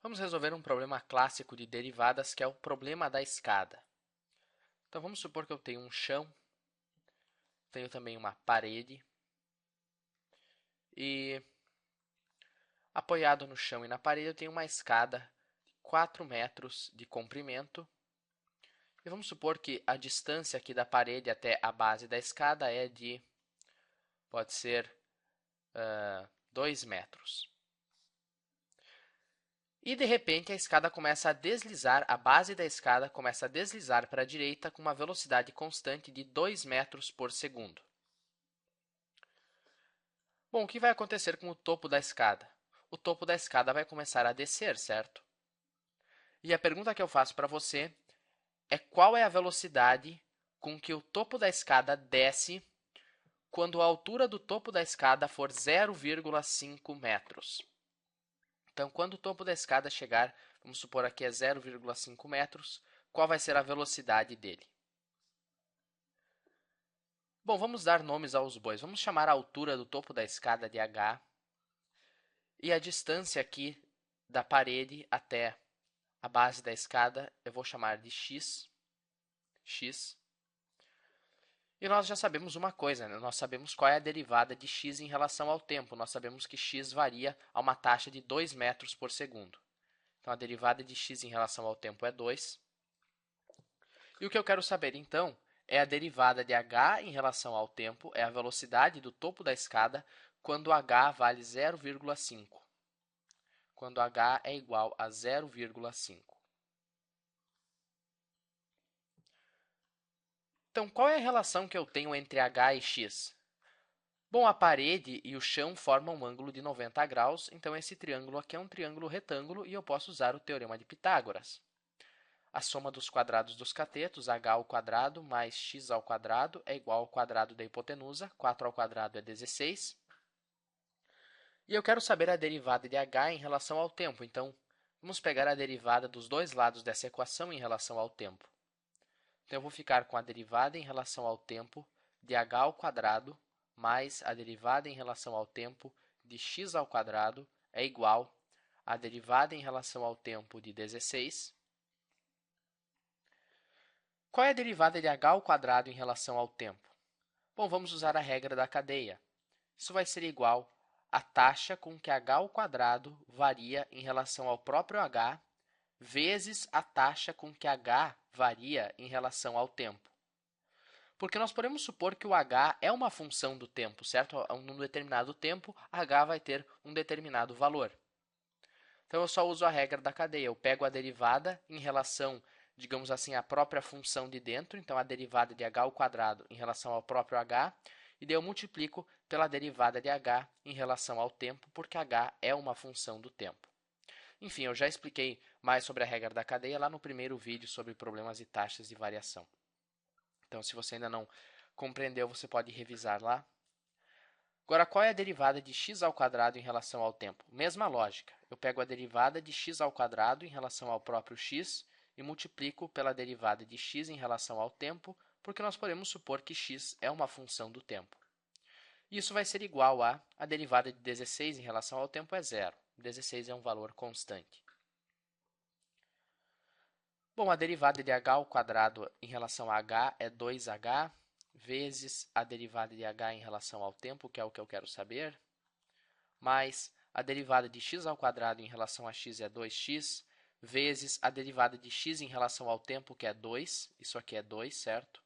Vamos resolver um problema clássico de derivadas, que é o problema da escada. Então, vamos supor que eu tenho um chão, tenho também uma parede, e apoiado no chão e na parede eu tenho uma escada de 4 metros de comprimento. E vamos supor que a distância aqui da parede até a base da escada é de, pode ser, 2 metros. E, de repente, a escada começa a deslizar, a base da escada começa a deslizar para a direita com uma velocidade constante de 2 metros por segundo. Bom, o que vai acontecer com o topo da escada? O topo da escada vai começar a descer, certo? E a pergunta que eu faço para você é qual é a velocidade com que o topo da escada desce quando a altura do topo da escada for 0,5 metros. Então, quando o topo da escada chegar, vamos supor aqui é 0,5 metros, qual vai ser a velocidade dele? Bom, vamos dar nomes aos bois. Vamos chamar a altura do topo da escada de h e a distância aqui da parede até a base da escada eu vou chamar de x. E nós já sabemos uma coisa, né? Nós sabemos qual é a derivada de x em relação ao tempo. Nós sabemos que x varia a uma taxa de 2 metros por segundo. Então, a derivada de x em relação ao tempo é 2. E o que eu quero saber, então, é a derivada de h em relação ao tempo, é a velocidade do topo da escada, quando h vale 0,5. Quando h é igual a 0,5. Então, qual é a relação que eu tenho entre h e x? Bom, a parede e o chão formam um ângulo de 90 graus, então esse triângulo aqui é um triângulo retângulo e eu posso usar o teorema de Pitágoras. A soma dos quadrados dos catetos, h ao quadrado mais x ao quadrado, é igual ao quadrado da hipotenusa, 4 ao quadrado é 16. E eu quero saber a derivada de h em relação ao tempo, então vamos pegar a derivada dos dois lados dessa equação em relação ao tempo. Então, eu vou ficar com a derivada em relação ao tempo de h ao quadrado mais a derivada em relação ao tempo de x ao quadrado é igual à derivada em relação ao tempo de 16. Qual é a derivada de h ao quadrado em relação ao tempo? Bom, vamos usar a regra da cadeia. Isso vai ser igual à taxa com que h ao quadrado varia em relação ao próprio h vezes a taxa com que h varia em relação ao tempo. Porque nós podemos supor que o h é uma função do tempo, certo? Num determinado tempo, h vai ter um determinado valor. Então, eu só uso a regra da cadeia. Eu pego a derivada em relação, digamos assim, à própria função de dentro, então a derivada de h ao quadrado em relação ao próprio h, e daí eu multiplico pela derivada de h em relação ao tempo, porque h é uma função do tempo. Enfim, eu já expliquei mais sobre a regra da cadeia lá no primeiro vídeo sobre problemas de taxas de variação. Então, se você ainda não compreendeu, você pode revisar lá. Agora, qual é a derivada de x ao quadrado em relação ao tempo? Mesma lógica. Eu pego a derivada de x ao quadrado em relação ao próprio x e multiplico pela derivada de x em relação ao tempo, porque nós podemos supor que x é uma função do tempo. Isso vai ser igual a derivada de 16 em relação ao tempo é zero. 16 é um valor constante. Bom, a derivada de h ao quadrado em relação a h é 2h, vezes a derivada de h em relação ao tempo, que é o que eu quero saber, mais a derivada de x ao quadrado em relação a x é 2x, vezes a derivada de x em relação ao tempo, que é 2, isso aqui é 2, certo?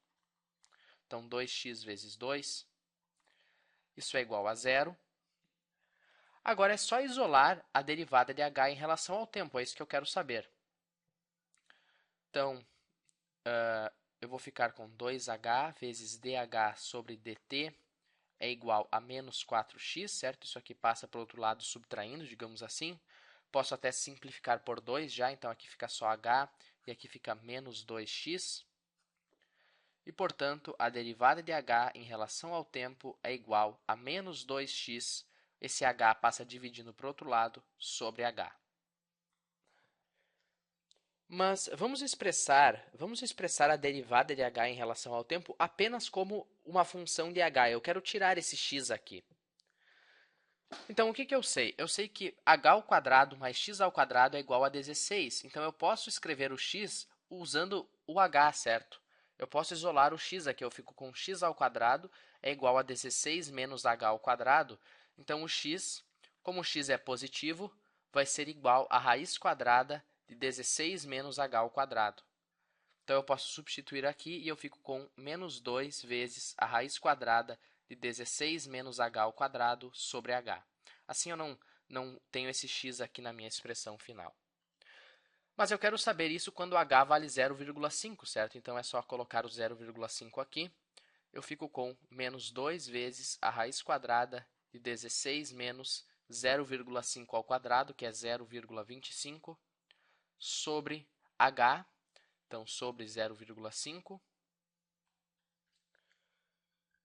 Então, 2x vezes 2, isso é igual a zero. Agora, é só isolar a derivada de h em relação ao tempo, é isso que eu quero saber. Então, eu vou ficar com 2h vezes dh sobre dt é igual a menos 4x, certo? Isso aqui passa para o outro lado subtraindo, digamos assim. Posso até simplificar por 2 já, então aqui fica só h e aqui fica menos 2x. E, portanto, a derivada de h em relação ao tempo é igual a menos 2x. Esse h passa dividindo para o outro lado sobre h. Mas vamos expressar a derivada de h em relação ao tempo apenas como uma função de h. Eu quero tirar esse x aqui. Então, o que que eu sei? Eu sei que h² mais x² é igual a 16. Então, eu posso escrever o x usando o h, certo? Eu posso isolar o x aqui. Eu fico com x² é igual a 16 menos h². Então, o x, como o x é positivo, vai ser igual à raiz quadrada de 16 menos h². Então, eu posso substituir aqui e eu fico com menos 2 vezes a raiz quadrada de 16 menos h² sobre h. Assim, eu não tenho esse x aqui na minha expressão final. Mas eu quero saber isso quando h vale 0,5, certo? Então, é só colocar o 0,5 aqui. Eu fico com menos 2 vezes a raiz quadrada de 16 menos 0,5², que é 0,25, sobre h. Então, sobre 0,5.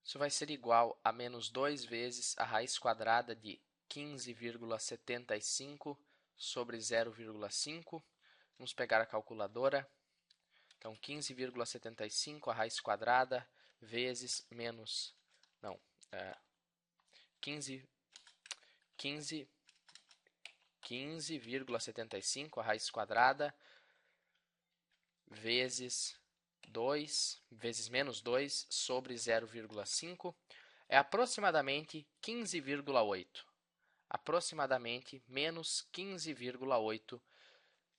Isso vai ser igual a menos 2 vezes a raiz quadrada de 15,75 sobre 0,5. Vamos pegar a calculadora. Então, 15,75, a raiz quadrada, vezes menos... Não, 15,75, a raiz quadrada, vezes 2, vezes menos 2 sobre 0,5, é aproximadamente 15,8. Aproximadamente menos 15,8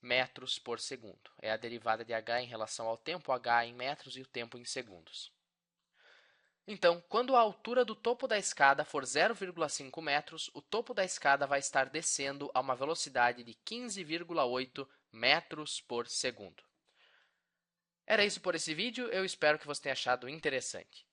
metros por segundo. É a derivada de h em relação ao tempo, h em metros e o tempo em segundos. Então, quando a altura do topo da escada for 0,5 metros, o topo da escada vai estar descendo a uma velocidade de 15,8 metros por segundo. Era isso por esse vídeo, eu espero que você tenha achado interessante.